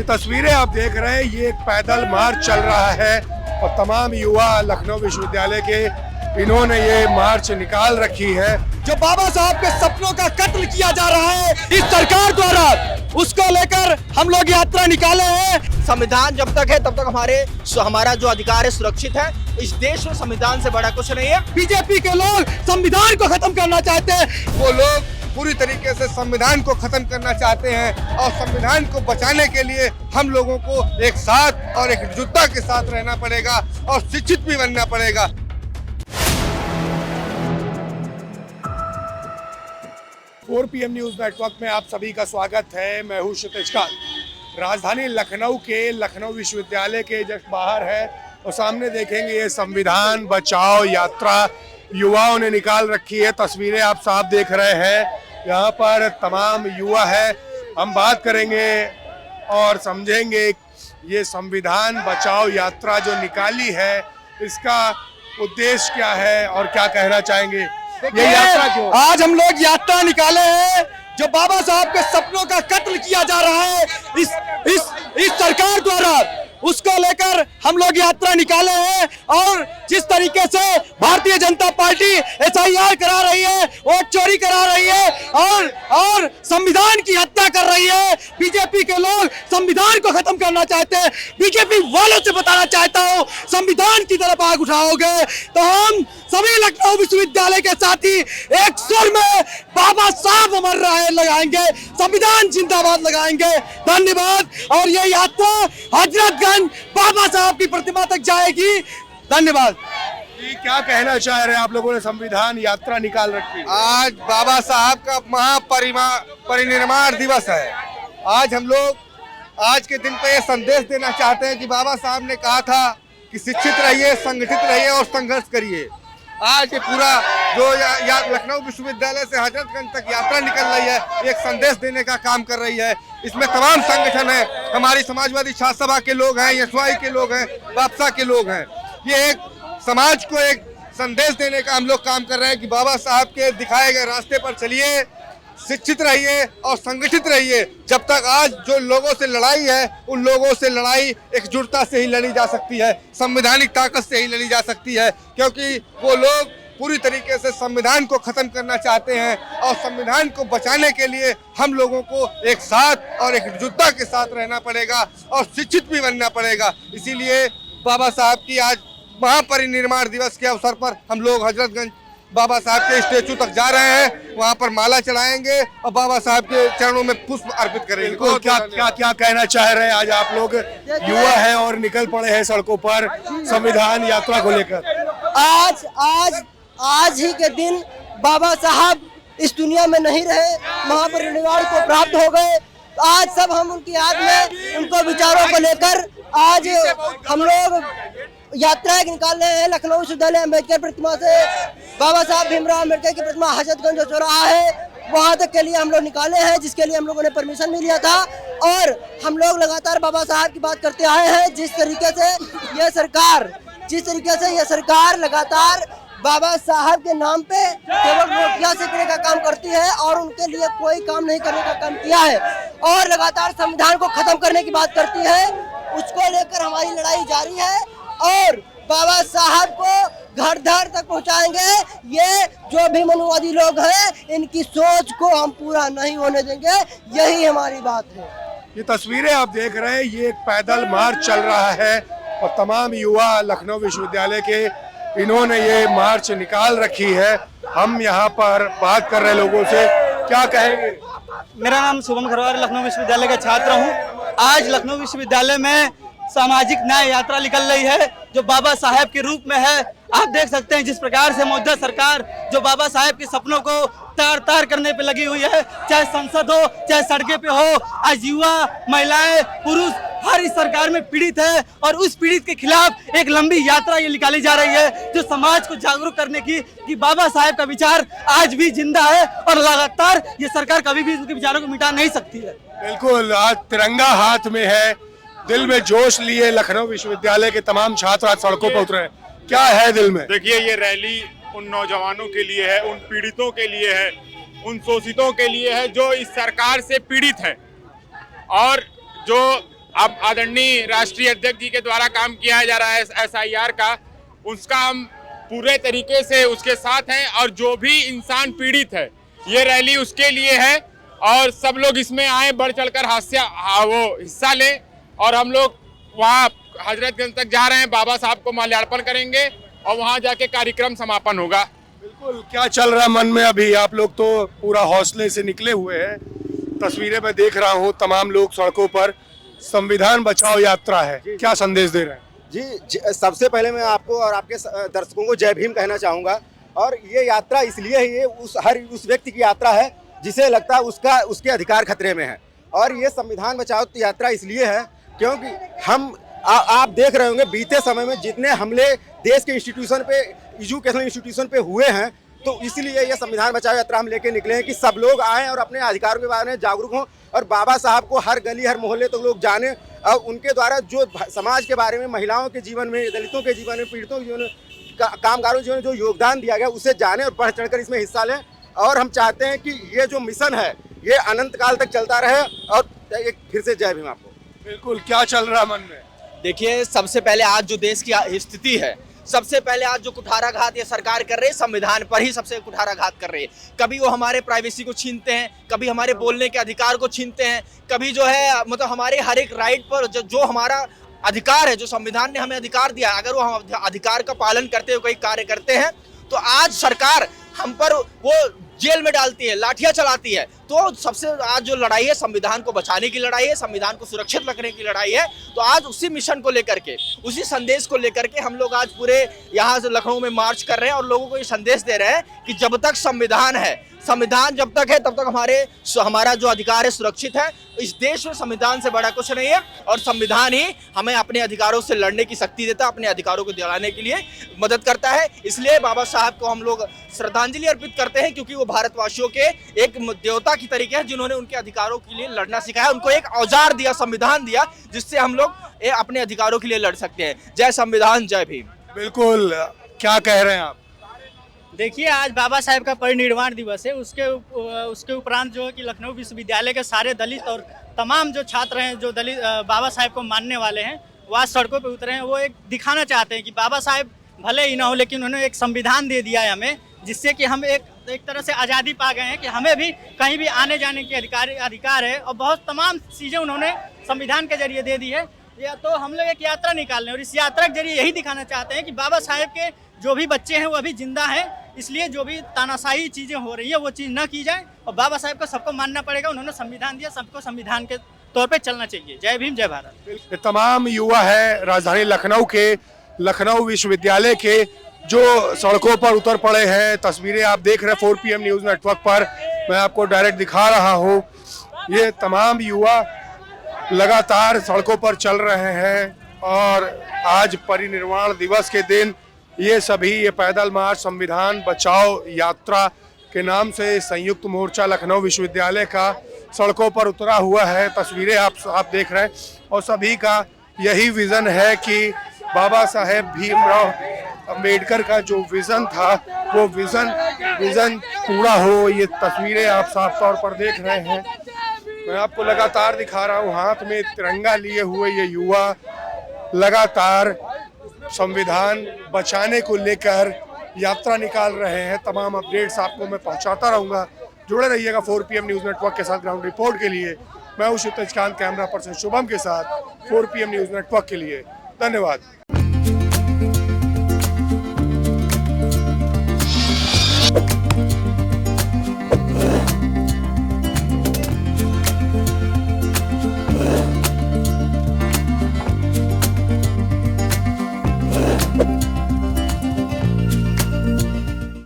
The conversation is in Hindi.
तस्वीरें आप देख रहे हैं, ये एक पैदल मार्च चल रहा है और तमाम युवा लखनऊ विश्वविद्यालय के इन्होंने ये मार्च निकाल रखी है। जो बाबा साहब के सपनों का कत्ल किया जा रहा है इस सरकार द्वारा, उसको लेकर हम लोग यात्रा निकाले हैं। संविधान जब तक है तब तक हमारा जो अधिकार है सुरक्षित है। इस देश में संविधान से बड़ा कुछ नहीं है। बीजेपी के लोग संविधान को खत्म करना चाहते हैं। वो लोग पूरी तरीके से संविधान को खत्म करना चाहते हैं और संविधान को बचाने के लिए हम लोगों को एक साथ और एकजुटता के साथ रहना पड़ेगा और शिक्षित भी बनना पड़ेगा। फोर पीएम न्यूज नेटवर्क में आप सभी का स्वागत है। मैं हूं क्षितिज काल। राजधानी लखनऊ के लखनऊ विश्वविद्यालय के जस्ट बाहर है और सामने देखेंगे ये संविधान बचाओ यात्रा युवाओं ने निकाल रखी है। तस्वीरें आप साफ देख रहे हैं, यहाँ पर तमाम युवा है। हम बात करेंगे और समझेंगे ये संविधान बचाओ यात्रा जो निकाली है इसका उद्देश्य क्या है और क्या कहना चाहेंगे। ये यात्रा क्यों? आज हम लोग यात्रा निकाले हैं। जो बाबा साहब के सपनों का कत्ल किया जा रहा है इस सरकार द्वारा, उसको लेकर हम लोग यात्रा निकाले हैं। और जिस तरीके से भारतीय जनता पार्टी SIR करा रही है, वोट चोरी करा रही है और संविधान की हत्या कर रही है, बीजेपी के लोग संविधान को खत्म करना चाहते हैं। बीजेपी वालों से बताना चाहता हूँ, संविधान की तरफ आग उठाओगे तो हम सभी लखनऊ विश्वविद्यालय के साथी एक सुर में बाबा साहब अमर रहे लगाएंगे, संविधान जिंदाबाद लगाएंगे। धन्यवाद। और ये यात्रा हजरतगंज बाबा साहब की प्रतिमा तक जाएगी। धन्यवाद। क्या कहना चाह रहे हैं आप लोगों ने, संविधान यात्रा निकाल रखी है। आज बाबा साहब का महापरिनिर्वाण दिवस है। आज हम लोग आज के दिन पे ये संदेश देना चाहते हैं कि बाबा साहब ने कहा था कि शिक्षित रहिए, संगठित रहिए और संघर्ष करिए। आज ये पूरा जो लखनऊ विश्वविद्यालय से हजरतगंज तक यात्रा निकल रही है, एक संदेश देने का काम कर रही है। इसमें तमाम संगठन है, हमारी समाजवादी छात्र सभा के लोग हैं, यशवाई के लोग हैं, वापसा के लोग हैं। ये एक समाज को एक संदेश देने का हम लोग काम कर रहे हैं कि बाबा साहब के दिखाए गए रास्ते पर चलिए, शिक्षित रहिए और संगठित रहिए। जब तक आज जो लोगों से लड़ाई है, उन लोगों से लड़ाई एकजुटता से ही लड़ी जा सकती है, संवैधानिक ताकत से ही लड़ी जा सकती है, क्योंकि वो लोग पूरी तरीके से संविधान को खत्म करना चाहते हैं और संविधान को बचाने के लिए हम लोगों को एक साथ और एकजुटता के साथ रहना पड़ेगा और शिक्षित भी बनना पड़ेगा। इसीलिए बाबा साहब की आज महापरिनिर्वाण दिवस के अवसर पर हम लोग हजरतगंज बाबा साहब के स्टेचू तक जा रहे हैं, वहाँ पर माला चढ़ाएंगे और बाबा साहब के चरणों में पुष्प अर्पित करेंगे। तो क्या कहना चाह रहे हैं, आज आप लोग युवा हैं और निकल पड़े हैं सड़कों पर संविधान यात्रा को लेकर। आज ही के दिन बाबा साहब इस दुनिया में नहीं रहे, महापरिनिर्वाण को प्राप्त हो गए। आज सब हम उनकी याद में उनको विचारों को लेकर आज हम लोग यात्रा निकाल रहे हैं। लखनऊ विश्वविद्यालय अम्बेडकर प्रतिमा से बाबा साहब भीमराव अम्बेडकर की प्रतिमा हजरतगंज जो चौराहा है वहाँ तक के लिए हम लोग निकाले हैं, जिसके लिए हम लोगों ने परमिशन भी लिया था। और हम लोग लगातार बाबा साहब की बात करते आए हैं। जिस तरीके से यह सरकार लगातार बाबा साहब के नाम पे केवल रोटियां सेकने का काम करती है और उनके लिए कोई काम नहीं करने का काम किया है और लगातार संविधान को खत्म करने की बात करती है, उसको लेकर हमारी लड़ाई जारी है और बाबा साहब को घर घर तक पहुंचाएंगे। ये जो भी मनुवादी लोग हैं, इनकी सोच को हम पूरा नहीं होने देंगे, यही हमारी बात है। ये तस्वीरें आप देख रहे हैं, ये एक पैदल मार्च चल रहा है और तमाम युवा लखनऊ विश्वविद्यालय के इन्होंने ये मार्च निकाल रखी है। हम यहाँ पर बात कर रहे लोगों से, क्या कहेंगे। मेरा नाम शुभम खरवार, लखनऊ विश्वविद्यालय का छात्र हूँ। आज लखनऊ विश्वविद्यालय में सामाजिक न्याय यात्रा निकल रही है जो बाबा साहब के रूप में है। आप देख सकते हैं जिस प्रकार से मौजूदा सरकार जो बाबा साहब के सपनों को तार तार करने पे लगी हुई है, चाहे संसद हो चाहे सड़कें पे हो। आज युवा, महिलाएं, पुरुष हर इस सरकार में पीड़ित है और उस पीड़ित के खिलाफ एक लंबी यात्रा ये निकाली जा रही है जो समाज को जागरूक करने की कि बाबा साहब का विचार आज भी जिंदा है और लगातार ये सरकार कभी भी उनके विचारों को मिटा नहीं सकती है। बिल्कुल, आज तिरंगा हाथ में है, दिल में जोश लिए लखनऊ विश्वविद्यालय के तमाम छात्र आज सड़कों पर उतरे हैं। क्या है दिल में? देखिए, ये रैली उन नौजवानों के लिए है, उन पीड़ितों के लिए है, उन शोषितों के लिए है जो इस सरकार से पीड़ित है और जो अब आदरणीय राष्ट्रीय अध्यक्ष जी के द्वारा काम किया जा रहा है SIR का, उसका हम पूरे तरीके से उसके साथ हैं। और जो भी इंसान पीड़ित है, ये रैली उसके लिए है और सब लोग इसमें आए, बढ़ चढ़कर हिस्सा लें। और हम लोग वहाँ हजरतगंज तक जा रहे हैं, बाबा साहब को माल्यार्पण करेंगे और वहाँ जाके कार्यक्रम समापन होगा। बिल्कुल, क्या चल रहा है मन में अभी? आप लोग तो पूरा हौसले से निकले हुए हैं, तस्वीरें मैं देख रहा हूँ, तमाम लोग सड़कों पर। संविधान बचाओ यात्रा है, क्या संदेश दे रहे हैं? जी, सबसे पहले मैं आपको और आपके दर्शकों को जय भीम कहना चाहूँगा। और ये यात्रा इसलिए है, ये उस व्यक्ति की यात्रा है जिसे लगता है उसके अधिकार खतरे में है। और ये संविधान बचाओ यात्रा इसलिए है क्योंकि आप देख रहे होंगे बीते समय में जितने हमले देश के इंस्टीट्यूशन पे, एजुकेशनल इंस्टीट्यूशन पे हुए हैं, तो इसलिए ये संविधान बचाओ यात्रा हम लेके निकले हैं कि सब लोग आएँ और अपने अधिकारों के बारे में जागरूक हों और बाबा साहब को हर गली हर मोहल्ले तक लोग जाने और उनके द्वारा जो समाज के बारे में, महिलाओं के जीवन में, दलितों के जीवन में, पीड़ितों के जीवन में, कामगारों के जीवन में जो योगदान दिया गया उसे जाने और बढ़ चढ़कर इसमें हिस्सा लें। और हम चाहते हैं कि ये जो मिशन है ये अनंत काल तक चलता रहे। और एक फिर से जय भीम आपको। बिल्कुल, क्या चल रहा मन में? देखिए, सबसे पहले आज जो देश की स्थिति है, सबसे पहले आज जो कुठाराघात ये सरकार कर रही है, संविधान पर ही सबसे कुठाराघात कर रही है। कभी वो हमारे प्राइवेसी को छीनते हैं, कभी हमारे बोलने के अधिकार को छीनते हैं, कभी जो है मतलब हमारे हर एक राइट पर जो हमारा अधिकार है, जो संविधान ने हमें अधिकार दिया, अगर वो हम अधिकार का पालन करते हुए कोई कार्य करते हैं तो आज सरकार हम पर वो जेल में डालती है, लाठियां चलाती है। तो सबसे आज जो लड़ाई है संविधान को बचाने की लड़ाई है, संविधान को सुरक्षित रखने की लड़ाई है। तो आज उसी मिशन को लेकर के, उसी संदेश को लेकर के हम लोग आज पूरे यहाँ से लखनऊ में मार्च कर रहे हैं और लोगों को ये संदेश दे रहे हैं कि जब तक संविधान है, संविधान जब तक है तब तक हमारा जो अधिकार है सुरक्षित है। इस देश में संविधान से बड़ा कुछ नहीं है और संविधान ही हमें अपने अधिकारों से लड़ने की शक्ति देता है, अपने अधिकारों को दिलाने के लिए मदद करता है। इसलिए बाबा साहब को हम लोग श्रद्धांजलि अर्पित करते हैं क्योंकि वो भारतवासियों के एक देवता की तरीके हैं जिन्होंने उनके अधिकारों के लिए लड़ना सिखाया, उनको एक औजार दिया, संविधान दिया, जिससे हम लोग अपने अधिकारों के लिए लड़ सकते हैं। जय संविधान, जय भीम। बिल्कुल, क्या कह रहे हैं आप? देखिए, आज बाबा साहेब का परिनिर्वाण दिवस है। उसके उपरांत जो है कि लखनऊ विश्वविद्यालय के सारे दलित और तमाम जो छात्र हैं जो दलित बाबा साहेब को मानने वाले हैं वो आज सड़कों पे उतरे हैं। वो एक दिखाना चाहते हैं कि बाबा साहेब भले ही ना हो लेकिन उन्होंने एक संविधान दे दिया है हमें, जिससे कि हम एक तरह से आज़ादी पा गए हैं कि हमें भी कहीं भी आने जाने की अधिकार है और बहुत तमाम चीज़ें उन्होंने संविधान के जरिए दे दी है। या तो हम लोग एक यात्रा निकाल रहे हैं और इस यात्रा के जरिए यही दिखाना चाहते हैं कि बाबा साहेब के जो भी बच्चे हैं वो अभी जिंदा हैं, इसलिए जो भी तानाशाही चीज़ें हो रही है वो चीज़ न की जाए और बाबा साहेब को सबको मानना पड़ेगा। उन्होंने संविधान दिया, सबको संविधान के तौर पे चलना चाहिए। जय भीम, जय भारत। ये तमाम युवा है राजधानी लखनऊ के, लखनऊ विश्वविद्यालय के, जो सड़कों पर उतर पड़े हैं। तस्वीरें आप देख रहे हैं 4 PM न्यूज़ नेटवर्क पर, मैं आपको डायरेक्ट दिखा रहा हूँ। ये तमाम युवा लगातार सड़कों पर चल रहे हैं और आज परिनिर्वाण दिवस के दिन ये सभी ये पैदल मार्च संविधान बचाओ यात्रा के नाम से संयुक्त मोर्चा लखनऊ विश्वविद्यालय का सड़कों पर उतरा हुआ है। तस्वीरें आप देख रहे हैं और सभी का यही विज़न है कि बाबा साहेब भीमराव अंबेडकर का जो विज़न था वो विज़न पूरा हो। ये तस्वीरें आप साफ तौर पर देख रहे हैं, मैं आपको लगातार दिखा रहा हूँ। हाथ में तिरंगा लिए हुए ये युवा लगातार संविधान बचाने को लेकर यात्रा निकाल रहे हैं। तमाम अपडेट्स आपको मैं पहुंचाता रहूंगा, जुड़े रहिएगा 4 PM न्यूज़ नेटवर्क के साथ। ग्राउंड रिपोर्ट के लिए मैं हूं क्षितिज कांत, कैमरा पर्सन शुभम के साथ 4 PM न्यूज़ नेटवर्क के लिए। धन्यवाद।